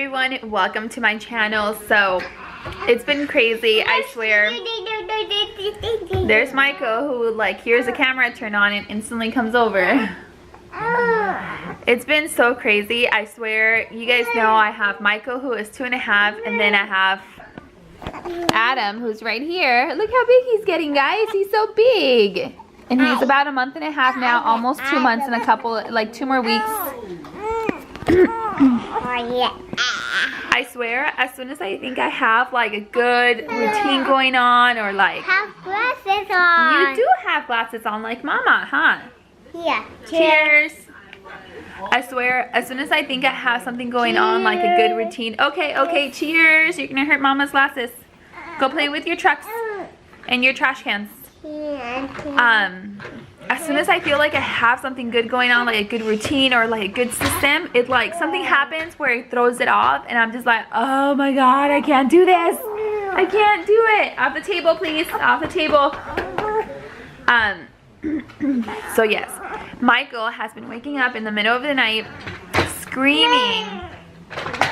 Everyone, welcome to my channel. So it's been crazy, I swear. There's Michael who like hears the camera turn on and instantly comes over. It's been so crazy, I swear. You guys know I have Michael who is 2.5, and then I have Adam who's right here. Look how big he's getting, guys. He's so big. And he's about 1.5 months now, almost 2 months and a couple, like 2 more weeks. I swear, as soon as I think I have like a good routine going on, or like Have glasses on. you do have glasses on like mama, huh? Yeah. Cheers. I swear, as soon as I think I have something going on, like a good routine. Okay, cheers. You're gonna hurt mama's glasses. Go play with your trucks and your trash cans. As soon as I feel like I have something good going on, like a good routine or like a good system, it like something happens where it throws it off, and I'm just like, oh my god, I can't do this. I can't do it. Off the table, please. Off the table. So yes, Michael has been waking up in the middle of the night screaming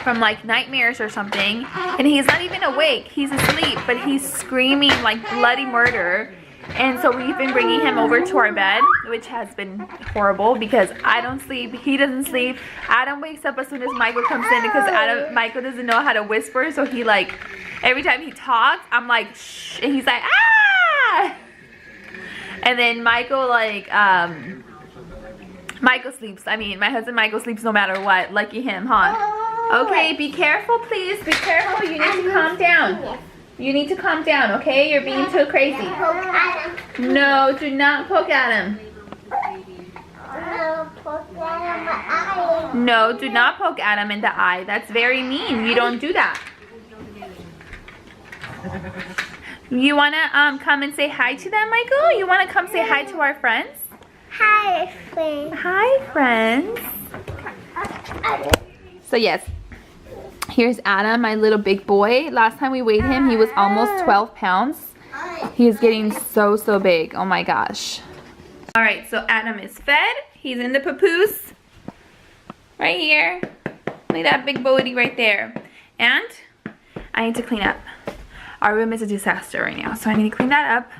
from like nightmares or something, and he's not even awake. He's asleep, but he's screaming like bloody murder. And so we've been bringing him over to our bed, which has been horrible because I don't sleep, he doesn't sleep. Adam wakes up as soon as Michael comes in because Michael doesn't know how to whisper, so he like, every time he talks, I'm like, shh, and he's like, ah! And then Michael like, Michael sleeps. I mean, my husband Michael sleeps no matter what. Lucky him, huh? Okay, be careful, please. Be careful. You need to calm down. You need to calm down, okay? You're being too crazy. No, do not poke at him. No, do not poke at him in the eye. That's very mean. You don't do that. You want to come and say hi to them, Michael? You want to come say hi to our friends? Hi, friends. Hi, friends. So yes, here's Adam, my little big boy. Last time we weighed him, he was almost 12 pounds. He is getting so big. Oh my gosh. All right, so Adam is fed. He's in the papoose. Right here. Look at that big booty right there. And I need to clean up. Our room is a disaster right now, so I need to clean that up.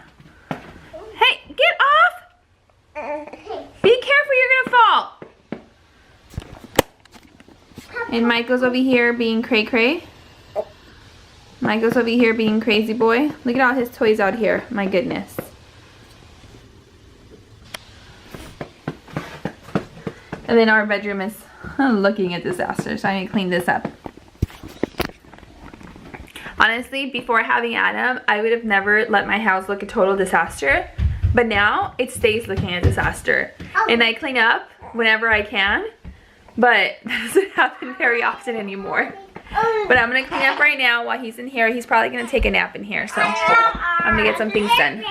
Hey, get off! Be careful, you're gonna fall. And Michael's over here being cray-cray. Michael's over here being crazy boy. Look at all his toys out here. My goodness. And then our bedroom is looking a disaster, so I need to clean this up. Honestly, before having Adam, I would have never let my house look a total disaster. But now, it stays looking a disaster. And I clean up whenever I can. But that doesn't happen very often anymore. But I'm going to clean up right now while he's in here. He's probably going to take a nap in here. So, I'm going to get some things done.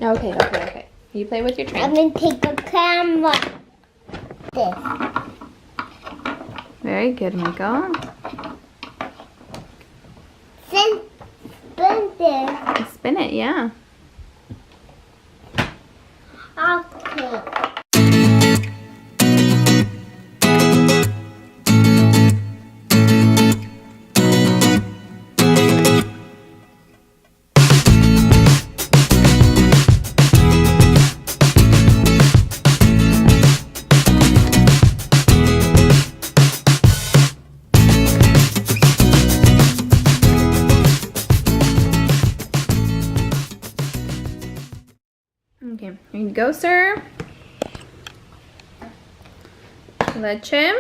Okay. You play with your train. I'm gonna take a camera. This. Very good, Michael. Spin this. Spin it, yeah. Okay. Okay, here you go, sir. Leche.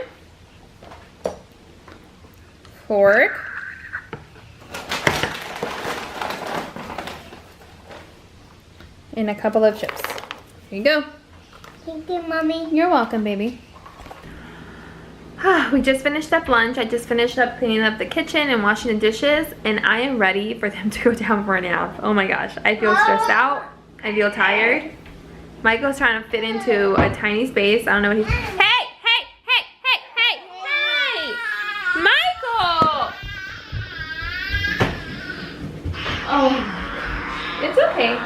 Fork. And a couple of chips. Here you go. Thank you, Mommy. You're welcome, baby. We just finished up lunch. I just finished up cleaning up the kitchen and washing the dishes, and I am ready for them to go down for a nap. Oh my gosh, I feel stressed out. I feel tired. Michael's trying to fit into a tiny space. I don't know what he's... Hey! Michael! Oh, it's okay.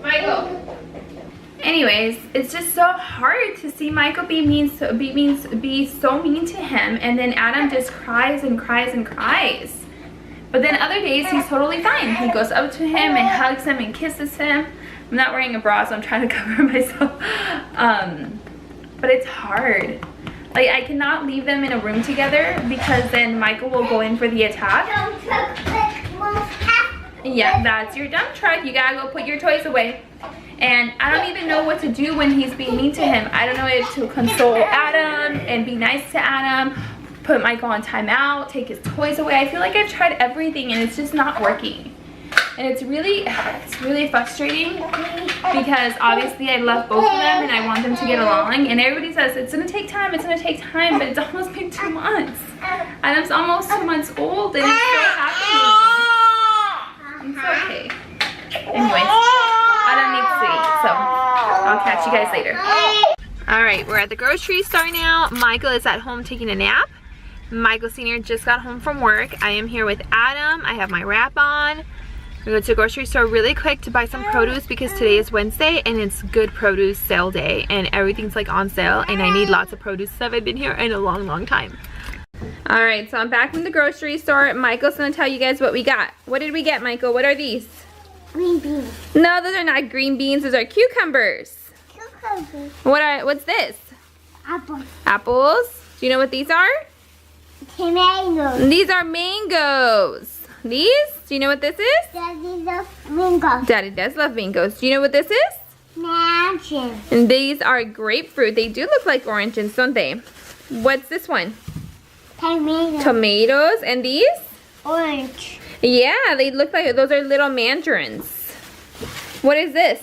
Michael. Anyways, it's just so hard to see Michael be so mean to him, and then Adam just cries and cries and cries. But then other days he's totally fine. He goes up to him and hugs him and kisses him. I'm not wearing a bra, so I'm trying to cover myself. But it's hard. Like, I cannot leave them in a room together because then Michael will go in for the attack. Yeah, that's your dump truck. You gotta go put your toys away. And I don't even know what to do when he's being mean to him. I don't know if to console Adam and be nice to Adam, put Michael on timeout, take his toys away. I feel like I've tried everything and it's just not working. And it's really frustrating because obviously I love both of them and I want them to get along. And everybody says it's gonna take time, but it's almost been 2 months. Adam's almost 2 months old and it's still happening. It's okay. Anyways, Adam needs to eat, so I'll catch you guys later. Alright, we're at the grocery store now. Michael is at home taking a nap. Michael Sr. just got home from work. I am here with Adam. I have my wrap on. We're going to the grocery store really quick to buy some produce because today is Wednesday and it's good produce sale day and everything's like on sale and I need lots of produce. I haven't been here in a long time. Alright, so I'm back from the grocery store. Michael's going to tell you guys what we got. What did we get, Michael? What are these? Green beans. No, those are not green beans. Those are cucumbers. Cucumbers. What's this? Apples. Apples. Do you know what these are? Tomatoes. These are mangoes. These? Do you know what this is? Daddy loves mangoes. Daddy does love mangoes. Do you know what this is? Mangoes. And these are grapefruit. They do look like oranges, don't they? What's this one? Tomatoes. Tomatoes. And these? Orange. Yeah, they look like, those are little mandarins. What is this?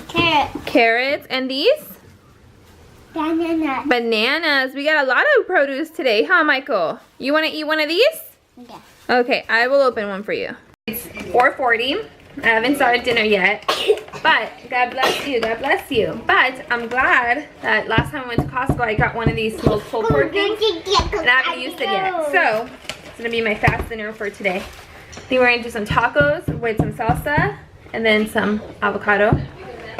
Carrot. Carrots. And these? Banana. Bananas. We got a lot of produce today, huh, Michael? You want to eat one of these? Yeah. Okay, I will open one for you. It's 4:40. I haven't started dinner yet, but God bless you, God bless you. But I'm glad that last time I went to Costco, I got one of these smoked pulled pork things, and I haven't used it yet. So, it's gonna be my fast dinner for today. I think we're gonna do some tacos with some salsa, and then some avocado.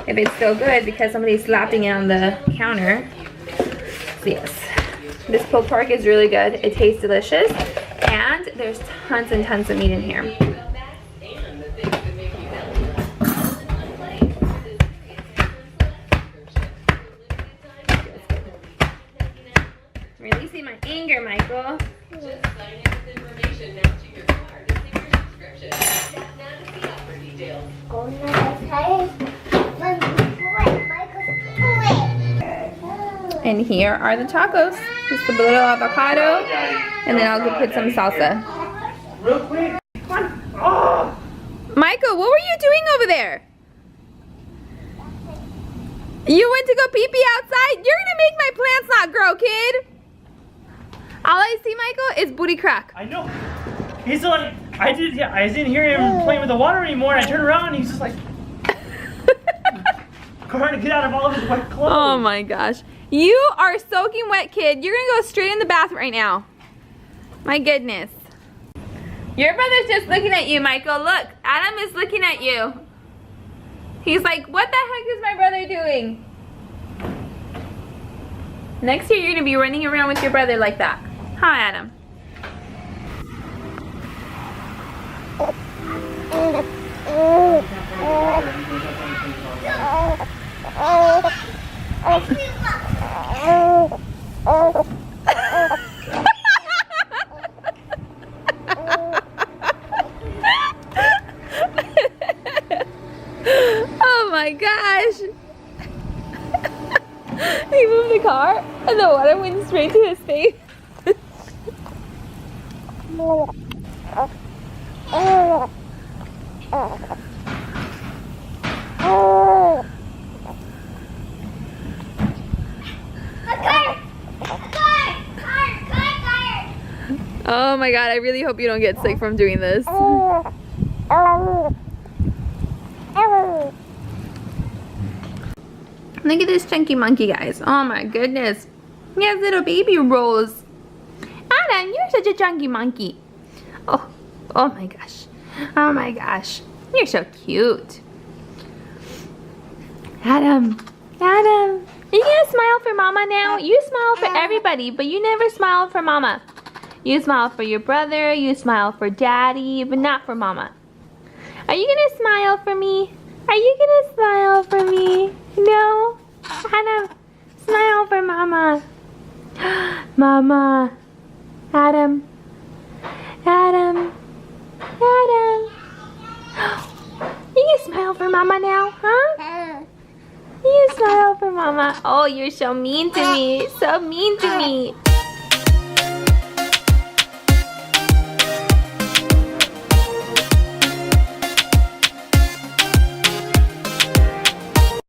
If it's still good, because somebody's slapping it on the counter. So yes, this pulled pork is really good. It tastes delicious, and there's tons and tons of meat in here. Releasing my anger, Michael. And here are the tacos. Just a little avocado, and then I'll go put some salsa. Real quick. Oh. Michael, what were you doing over there? You went to go pee-pee outside? You're gonna make my plants not grow, kid. All I see, Michael, is booty crack. I know. He's like, I didn't hear him playing with the water anymore, and I turned around and he's just like trying to get out of all of his wet clothes. Oh my gosh. You are soaking wet, kid. You're gonna go straight in the bath right now. My goodness. Your brother's just looking at you, Michael. Look, Adam is looking at you. He's like, what the heck is my brother doing? Next year, you're going to be running around with your brother like that. Huh, Adam? Oh my gosh. He moved the car and the water went straight to his face. Oh my god, I really hope you don't get sick from doing this. Look at this chunky monkey, guys. Oh my goodness. He has little baby rolls. Adam, you're such a chunky monkey. Oh my gosh. Oh my gosh. You're so cute. Adam, are you gonna smile for Mama now? You smile for everybody, but you never smile for Mama. You smile for your brother, you smile for Daddy, but not for Mama. Are you gonna smile for me? Are you gonna smile for me? No? Adam, smile for Mama. Mama. Adam. You can smile for Mama now, huh? You can smile for Mama. Oh, you're so mean to me. So mean to me.